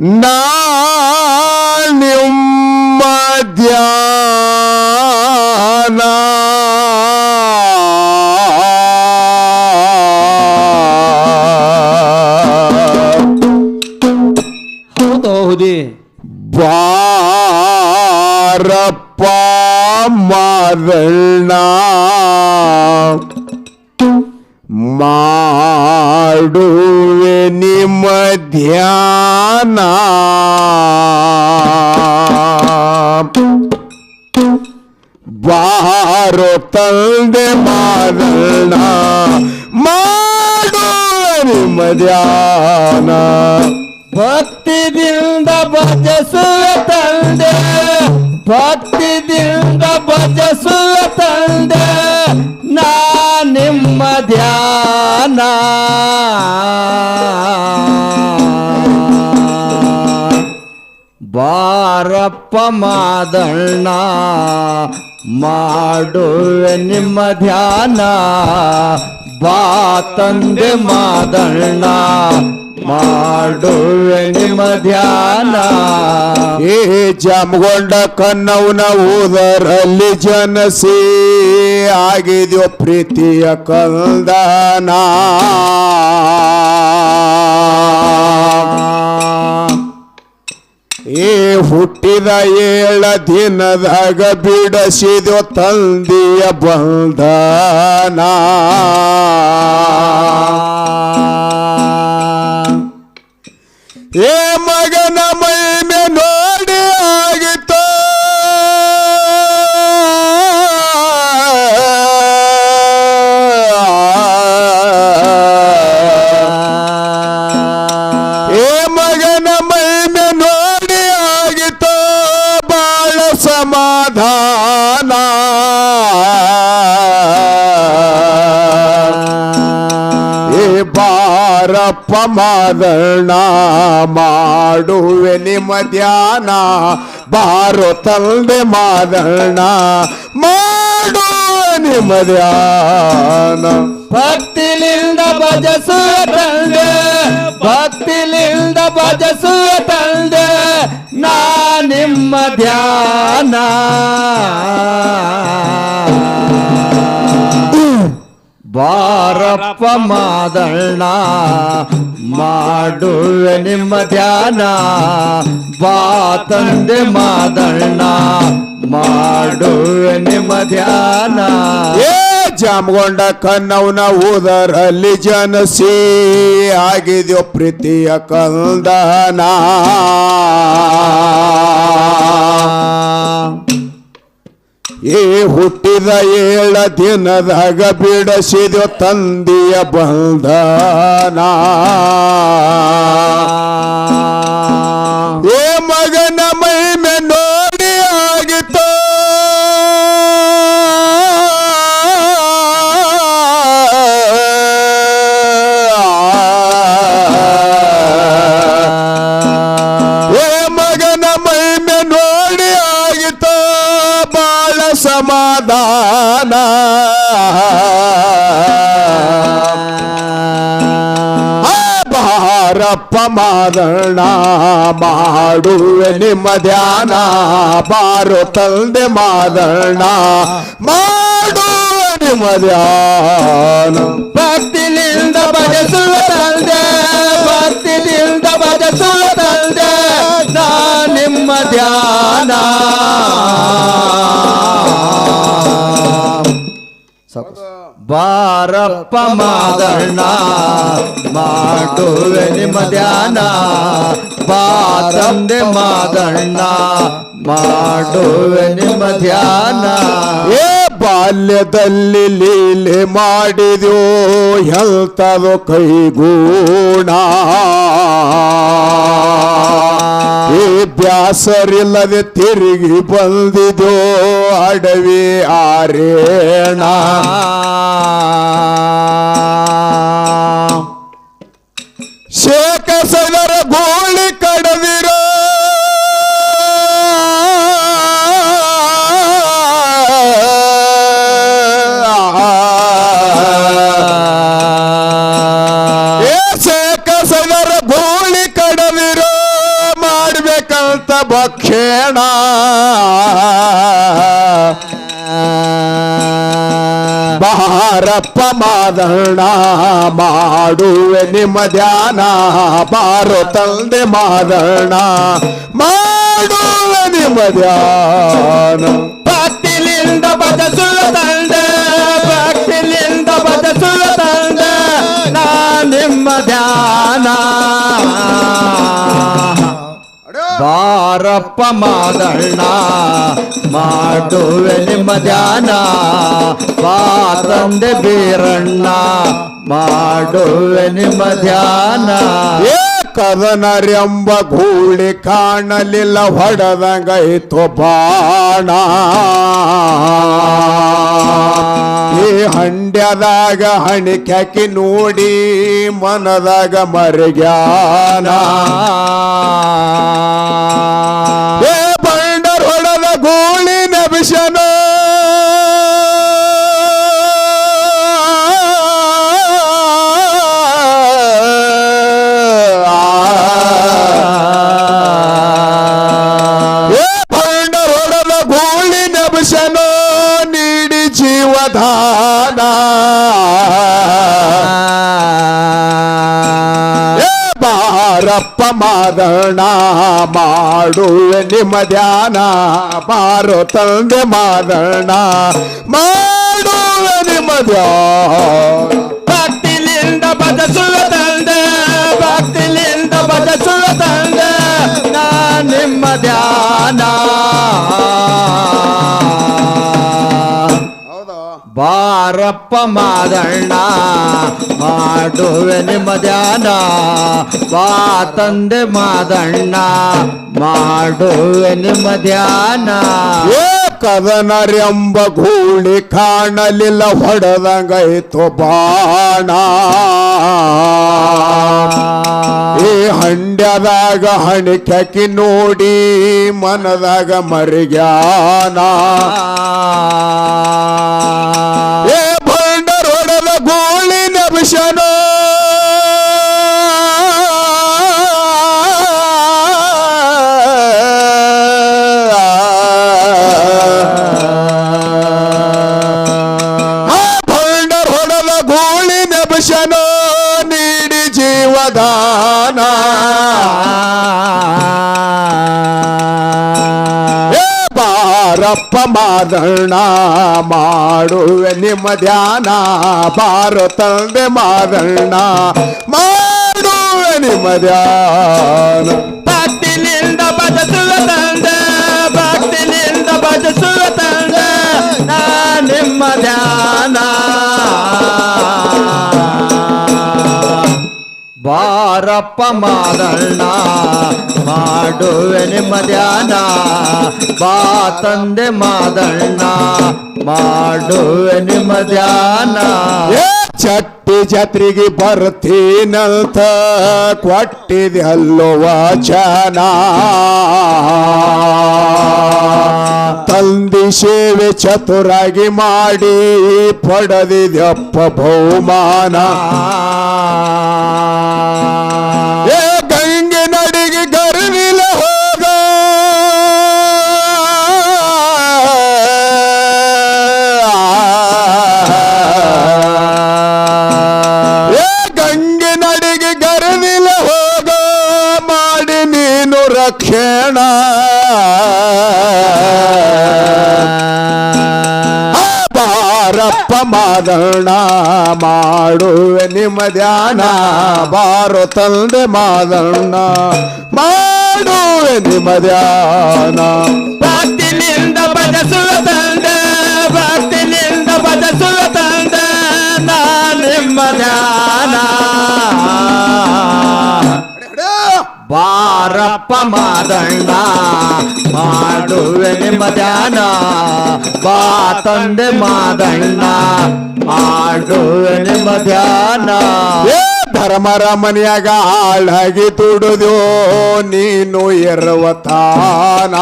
ನಿಮ್ಮ ಧ್ಯಾನ ಹೌದೌದಿ ಬಾರಪ್ಪ ಮಾದಣ್ಣ ಮಾಡುವೆ ನಿಮ್ಮ ಧ್ಯಾನ ಬಾರೋ ತಂದೆ ಮಾದಣ್ಣ ಮಾಡುವೆ ನಿಮ್ಮ ಧ್ಯಾನ ಭಕ್ತಿದಿಂದ ಭಜಸುವ ತಂದೆ ಭಕ್ತಿದಿಂದ ಭಜಸುವ ತಂದೆ ನಾ ನಿಮ್ಮ ಧ್ಯಾನ ಬಾರಪ್ಪ ಮಾದಣ್ಣ ಮಾಡುವೆ ನಿಮ್ಮ ಧ್ಯಾನ ಬಾ ತಂದೆ ಮಾದಣ್ಣ ಮಾಡುವೆ ನಿಮ್ಮ ಧ್ಯಾನ ಏ ಜಾಮಗೊಂಡ ಕನ್ನವನ ಊದರಲ್ಲಿ ಜನಸಿ ಆಗಿದ್ಯೋ ಪ್ರೀತಿಯ ಕಂದನ ಏ ಹುಟ್ಟಿದ 7 ದಿನದಾಗ ಬಿಡಿಸಿದ್ಯೋ ತಂದೆಯ ಬಂಧನ ಏ ಮಗನ ಮೈಮೆ ನೋಡಿ ಆಗಿತ್ತು ಏ ಮಗನ ಮೈಮೆ ನೋಡಿ ಆಗಿತ್ತು ಬಾಳ ಸಮಾಧಾನ ಬಾರಪ್ಪ ಮಾದಣ್ಣ ಮಾಡುವೆ ನಿಮ್ಮ ಧ್ಯಾನ ಬಾರೋ ತಂದೆ ಮಾದಣ್ಣ ಮಾಡುವೆ ನಿಮ್ಮ ಧ್ಯಾನ ಭಕ್ತಿಲಿಂದ ಭಜಸುವ ತಂದೆ ಭಕ್ತಿಲಿಂದ ಭಜಸುವ ತಂದೆ ನಾ ನಿಮ್ಮ ಧ್ಯಾನ ಬಾರಪ್ಪ ಮಾದಣ್ಣ ಮಾಡುವೆ ನಿಮ್ಮ ಧ್ಯಾನ ಬಾ ತಂದೆ ಮಾದಣ್ಣ ಮಾಡುವೆ ನಿಮ್ಮ ಧ್ಯಾನ ಏ ಜಾಮಗೊಂಡ ಕನ್ನವನ ಊದರಲ್ಲಿ ಜನಸಿ ಆಗಿದ್ಯೋ ಪ್ರೀತಿಯ ಕಂದನ ಏ ಹುಟ್ಟಿದ 7 ದಿನದಾಗ ಬಿಡಿಸಿದ್ಯೋ ತಂದೆಯ ಬಂಧನ ಏ ಮಗನ ಮೈಮೆ ನೋಡಿ ಆಗಿತ್ತು ಏ ಮಗನ ಮೈಮೆ ನೋಡಿ ಆಗಿತ್ತು ಬಾಳ ಸಮಾಧಾನ ಬಾರಪ್ಪ ಮಾದಣ್ಣ ಮಾಡುವೆ ನಿಮ್ಮ ಧ್ಯಾನ ಬಾರೋ ತಂದೆ ಮಾದಣ್ಣ ಮಾಡುವೆ ನಿಮ್ಮ ಧ್ಯಾನ ಭಕ್ತಿಲಿಂದ ಭಜಸುವ ತಂದೆ ಭಕ್ತಿಲಿಂದ ಭಜಸುವ ತಂದೆ ನಾ ನಿಮ್ಮ ಧ್ಯಾನ ಬಾರಪ್ಪ ಮಾದಣ್ಣ ಮಾಡುವೆ ನಿಮ್ಮ ಧ್ಯಾನ ಬಾ ತಂದೆ ಮಾದಣ್ಣ ಮಾಡುವೆ ನಿಮ್ಮ ಧ್ಯಾನ ಏ ಬಾಲ್ಯದಲ್ಲಿ ಲೀಲೆ ಮಾಡಿದ್ಯೋ ಎಂತದೋ ಕೈಗೂಣ ಏ ಬ್ಯಾಸರಿಲ್ಲದೆ ತಿರುಗಿ ಬಂದಿದ್ಯೋ ಅಡವಿ ಆರೇಣ ಶೇಖ ಸದರ ಗೋಳಿ ಕಡದಿರೋ ಶೇಖ ಸದರ ಗೋಳಿ ಕಡದಿರೋ ಬಾರಪ್ಪ ಮಾದಣ್ಣ ಮಾಡುವೆ ನಿಮ್ಮ ಧ್ಯಾನ ಬಾರೋ ತಂದೆ ಮಾದಣ್ಣ ಮಾಡುವೆ ನಿಮ್ಮ ಧ್ಯಾನ ಭಕ್ತಿಲಿಂದ ಭಜಿಸುವ ತಂದೆ ಭಕ್ತಿಲಿಂದ ಭಜಿಸುವ ತಂದೆ ನಾ ನಿಮ್ಮ ಧ್ಯಾನ ಬಾರಪ್ಪ ಮಾದಣ್ಣ ಮಾಡುವೆ ನಿಮ್ಮ ಧ್ಯಾನ ಬಾ ತಂದೆ ಬೀರಣ್ಣ ಮಾಡುವೆ ನಿಮ್ಮ ಧ್ಯಾನ ಕದನರೆಂಬ ಗೂಳಿ ಕಾಣಲಿಲ್ಲ ಹೊಡೆದಂಗೈತು ಬಾಣ ಈ ಹಂಡ್ಯದಾಗ ಹಣಿಕ್ಯಾಕಿ ನೋಡಿ ಮನದಾಗ ಮರಗ್ಯಾನ ಏ ಬಂಡರ್ ಹೊಡೆದ ಗೂಳಿ ನಬಿಸನೋ ನೀಡಿ ಜೀವದಾನ ಬಾರಪ್ಪ ಮಾದಣ್ಣ ಮಾಡುವೆ ನಿಮ್ಮ ಧ್ಯಾನ ಬಾರೋ ತಂದೆ ಮಾದಣ್ಣ ಮಾಡುವೆ ನಿಮ್ಮ ಧ್ಯಾನ ಭಕ್ತಿಲಿಂದ ಭಜಿಸುವ ತಂದೆ ಭಕ್ತಿಲಿಂದ ಭಜಿಸುವ ತಂದೆ ನಾ ನಿಮ್ಮ ಧ್ಯಾನ ಬಾರಪ್ಪ ಮಾದಣ್ಣ ಮಾಡುವೆ ನಿಮ್ಮ ಧ್ಯಾನ ಬಾ ತಂದೆ ಮಾದಣ್ಣ ಮಾಡುವೆ ನಿಮ್ಮ ಧ್ಯಾನ ಕದನರೆಂಬ ಗೂಳಿ ಕಾಣಲಿಲ್ಲ ಹೊಡೆದಂಗೈತು ಬಾಣ ಈ ಹಂಡ್ಯದಾಗ ಹಣಿಕ್ಯಾಕಿ ನೋಡಿ ಮನದಾಗ ಮರಿಗ್ಯಾನ ಏ ಬಂಡರ್ ಹೊಡೆದ ಗೂಳಿ ನಬಿಸನೋ ನೀಡಿ ಜೀವದಾನ ಬಾರಪ್ಪ ಮಾದಣ್ಣ ಮಾಡುವೆ ನಿಮ್ಮ ಧ್ಯಾನ ಬಾರೋ ತಂದೆ ಮಾದಣ್ಣ ಮಾಡುವೆ ನಿಮ್ಮ ಧ್ಯಾನ ಭಕ್ತಿಲಿಂದ ಭಜಿಸುವ ತಂದೆ ಭಕ್ತಿಲಿಂದ ಭಜಿಸುವ ತಂದೆ ನಾ ನಿಮ್ಮ ಧ್ಯಾನ ಬಾರಪ್ಪ ಮಾದಣ್ಣ ಮಾಡುವೆ ನಿಮ್ಮ ಧ್ಯಾನ ಬಾ ತಂದೆ ಮಾದಣ್ಣ ಮಾಡುವೆ ನಿಮ್ಮ ಧ್ಯಾನ ಚಟ್ಟಿ ಜಾತ್ರೆಗೆ ಬರ್ತೀನಂತ ಕೊಟ್ಟಿದೆ ಅಲ್ಲೋ ವಚನ ತಂದಿ ಸೇವೆ ಚತುರಾಗಿ ಮಾಡಿ ಪಡೆದಿದೆಯಪ್ಪ ಬಹುಮಾನ ಏ ಗಂಗೆ ನಡಿಗೆ ಗರ್ವಿಲ ಹೋಗ ಏ ಗಂಗೆ ನಡಿಗೆ ಗರ್ವಿಲ ಹೋಗ ಮಾಡಿ ನೀನು ರಕ್ಷಣ ಬಾರಪ್ಪ ಮಾದಣ್ಣ ಮಾಡುವೆ ನಿಮ್ಮ ಧ್ಯಾನ ಬಾರೋ ತಂದೆ ಮಾದಣ್ಣ ಮಾಡುವೆ ನಿಮ್ಮ ಧ್ಯಾನ ಭಕ್ತಿಲಿಂದ ಭಜಿಸುವ ತಂದೆ ಭಕ್ತಿಲಿಂದ ಭಜಿಸುವ ತಂದೆ ನಾ ನಿಮ್ಮ ಧ್ಯಾನ ಬಾರಪ್ಪ ಮಾದಣ್ಣ ಮಾಡುವೆ ನಿಮ್ಮ ಧ್ಯಾನ ಬಾ ತಂದೆ ಮಾದಣ್ಣ ಮಾಡುವೆ ನಿಮ್ಮ ಧ್ಯಾನ ಧರ್ಮರ ಮನೆಯಾಗ ಹಾಳಾಗಿ ದುಡಿದು ನೀನು ಇರುವ ತಾನ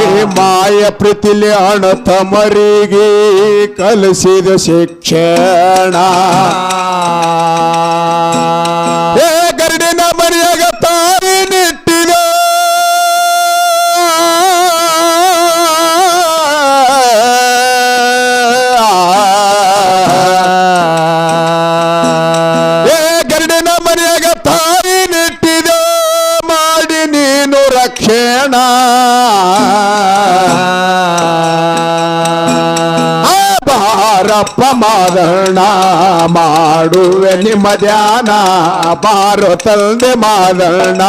ಈ ಮಾಯ ಪ್ರೀತಿಲಿ ಅಣತ ಮರಿಗೆ ಕಲಿಸಿದ ಶಿಕ್ಷಣ ಏ ಗರಡಿನ ಮನೆಯಾಗ ತಾಯಿ ನಿಟ್ಟಿದ ಬಾರಪ್ಪ ಮಾದಣ್ಣ ಮಾಡುವೆ ನಿಮ್ಮ ಧ್ಯಾನ ಬಾರೋ ತಂದೆ ಮಾದಣ್ಣ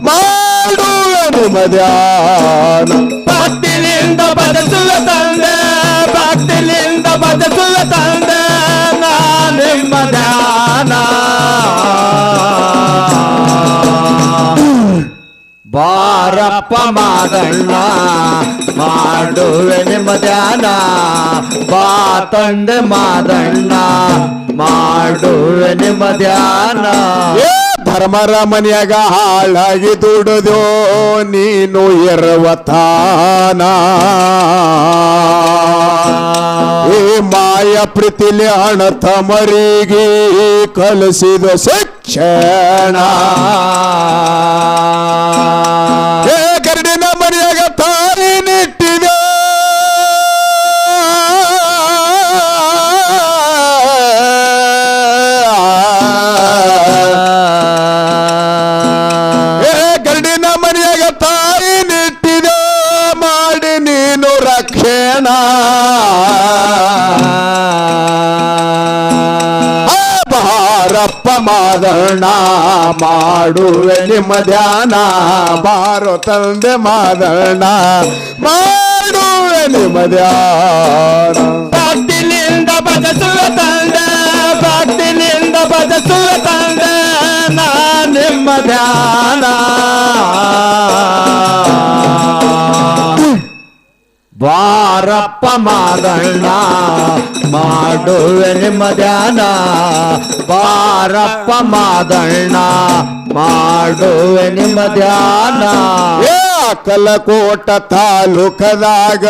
ಮಾಡುವೆ ನಿಮ್ಮ ಧ್ಯಾನ ಭಕ್ತಿಲಿಂದ ಬದಸುವ ತಂದೆ ಭಕ್ತಿಲಿಂದ ಬದಸುವ ತಂದೆ ನಾ ನಿಮ್ಮ ಧ್ಯಾನ ಬಾರಪ್ಪ ಮಾದಣ್ಣ ಮಾಡುವೆ ನಿಮ್ಮ ಧ್ಯಾನ ಬಾ ತಂದೆ ಮಾದಣ್ಣ ಮಾಡುವೆ ನಿಮ್ಮ ಧ್ಯಾನ ಏ ಧರ್ಮರ ಮನೆಯಾಗ ಹಾಳಾಗಿ ದುಡಿದೋ ನೀನು ಎರವತಾನ ಏ ಮಾಯ ಪ್ರೀತಿಲಿ ಅಣತ ಮರಿಗೆ ಕಲಿಸಿದ ಶಿಕ್ಷಣ ಏ ಗರಡಿನ ಮನೆಯಾಗ ತಾಯಿ ನಿಟ್ಟಿದ ಗರಡಿನ ಮನೆಯಾಗ ತಾಯಿ ನಿಟ್ಟಿದ ಮಾಡಿ ನೀನು ರಕ್ಷಣ ಬಾರಪ್ಪ ಮಾದಣ್ಣ ಮಾಡುವೆ ನಿಮ್ಮ ಧ್ಯಾನ ಬಾರೋ ತಂದೆ ಮಾದಣ್ಣ ಮಾಡುವೆ ನಿಮ್ಮ ಧ್ಯಾನ ಭಕ್ತಿಲಿಂದ ಬದಸುವ ತಂದೆ ಭಕ್ತಿಲಿಂದ ಬದಸುವ ತಂದೆ ನಾ ನಿಮ್ಮ ಧ್ಯಾನ ಬಾರಪ್ಪ ಮಾದಣ್ಣ ಮಾಡುವೆ ನಿಮ್ಮ ಧ್ಯಾನ ಬಾರಪ್ಪ ಮಾದಣ್ಣ ಮಾಡುವೆ ನಿಮ್ಮ ಧ್ಯಾನ ಏ ಕಲಕೋಟ ತಾಲೂಕದಾಗ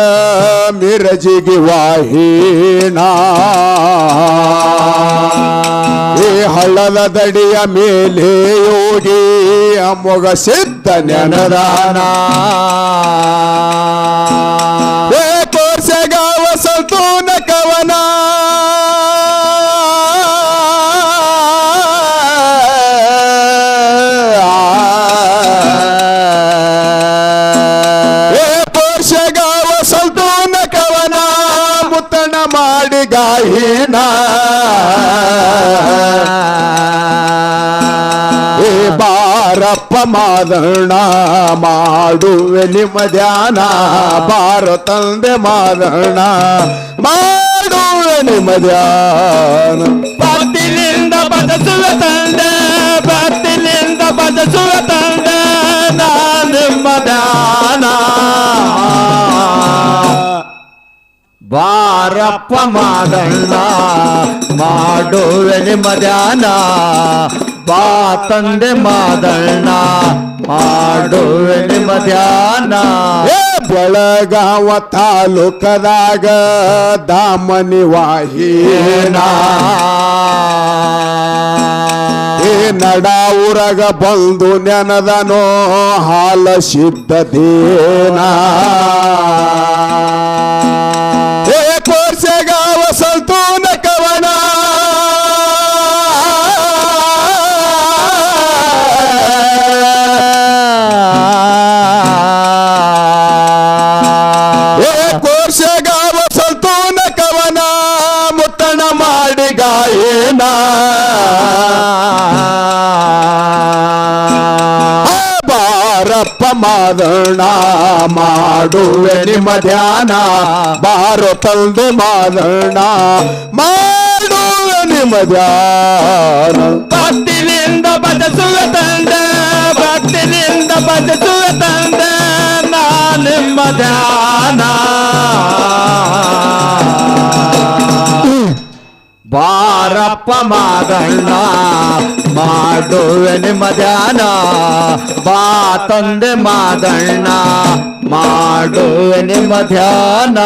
ಮಿರಜಿಗಿ ವಾಹಿನ ಏ ಹಳ್ಳದ ದಡಿಯ ಮೇಲೆ ಯೋಗಿ ಅಮ್ಮೊಗ ಸಿದ್ಧ ನೆನದಾನ ಏ ಕೋರ್ಸೆಗಾವ ಸಂತೂನ ಕವನ ಪೋರ್ಷಗಾವ ಸಂತೂನ ಕವನ ಮುತ್ತಣ ಮಾಡಿ ಗಾಯಿನ ಏ ಬಾರಪ್ಪ ಮಾದಣ್ಣ ಮಾಡುವೆ ನಿಮ್ಮ ಧ್ಯಾನ ಬಾರೋ ತಂದೆ ಮಾದಣ್ಣ ಮಾಡುವೆ ನಿಮ್ಮ ಧ್ಯಾನ ಭಕ್ತಿಲಿಂದ ಬದಸುವ ತಂದೆ ಭಕ್ತಿಲಿಂದ ಬದಸುವ ತಂದೆ ನಾ ನಿಮ್ಮ ಧ್ಯಾನ ಬಾರಪ್ಪ ಮಾದಣ್ಣ ಮಾಡುವೆ ನಿಮ್ಮ ಧ್ಯಾನ ಬಾ ತಂದೆ ಮಾದಣ್ಣ ಮಾಡುವೆ ನಿಮ್ಮ ಧ್ಯಾನ ಏ ಬೆಳಗಾವ ತಾಲೂಕದಾಗ ದಾಮನಿ ವಾಹಿನ ಏ ನಡಾವುರಗ ಬಂದು ನೆನದನೋ ಹಾಲ ಸಿದ್ಧದೇನ ಏ ಕೋರ್ಸೆಗಾವ ಸಂತೂನ ಕವನ ಏ ಕೋರ್ಸೆಗಾವ ಸಂತೂನ ಕವನ ಮುತ್ತಣ ಮಾಡಿ ಗಾಯನ ಬಾರಪ್ಪ ಮಾದಣ್ಣ ಮಾಡುವೆ ನಿಮ್ಮ ಧ್ಯಾನ ಬಾರೋ ತಂದೆ ಮಾದಣ್ಣ ಮಾಡುವೆ ನಿಮ್ಮ ಧ್ಯಾನ ಭಕ್ತಿಲಿಂದ ಬದಸುವ ತಂದೆ ಭಕ್ತಿಲಿಂದ ಬದಸುವ ತಂದೆ ನಾ ನಿಮ್ಮ ಧ್ಯಾನ ಬಾರಪ್ಪ ಮಾದಣ್ಣ ಮಾಡುವೆ ನಿಮ್ಮ ಧ್ಯಾನ ಬಾ ತಂದೆ ಮಾದಣ್ಣ ಮಾಡುವೆ ನಿಮ್ಮ ಧ್ಯಾನ